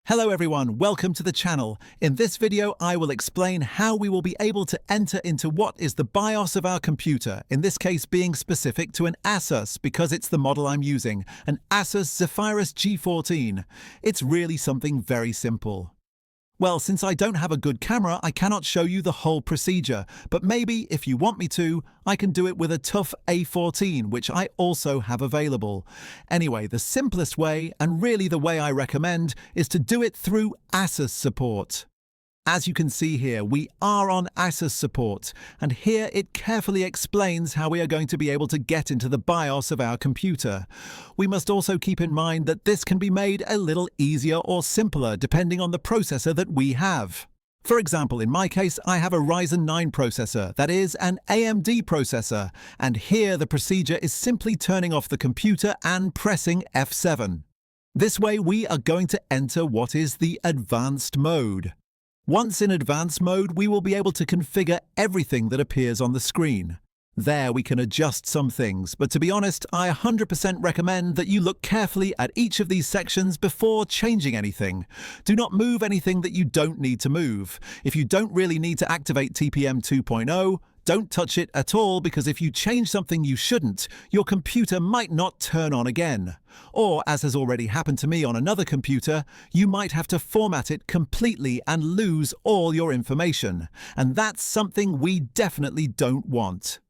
Hello everyone, welcome to the channel. In this video, I will explain how we will be able to enter into what is the BIOS of our computer, in this case being specific to an ASUS because it's the model I'm using, an ASUS Zephyrus G14. It's really something very simple. Well, since I don't have a good camera, I cannot show you the whole procedure, but maybe, if you want me to, I can do it with a tough A14, which I also have available. Anyway, the simplest way, and really the way I recommend, is to do it through ASUS support. As you can see here, we are on ASUS support, and here it carefully explains how we are going to be able to get into the BIOS of our computer. We must also keep in mind that this can be made a little easier or simpler depending on the processor that we have. For example, in my case, I have a Ryzen 9 processor, that is, an AMD processor, and here the procedure is simply turning off the computer and pressing F7. This way we are going to enter what is the advanced mode. Once in advanced mode, we will be able to configure everything that appears on the screen. There we can adjust some things, but to be honest, I 100% recommend that you look carefully at each of these sections before changing anything. Do not move anything that you don't need to move. If you don't really need to activate TPM 2.0, don't touch it at all, because if you change something you shouldn't, your computer might not turn on again. Or, as has already happened to me on another computer, you might have to format it completely and lose all your information. And that's something we definitely don't want.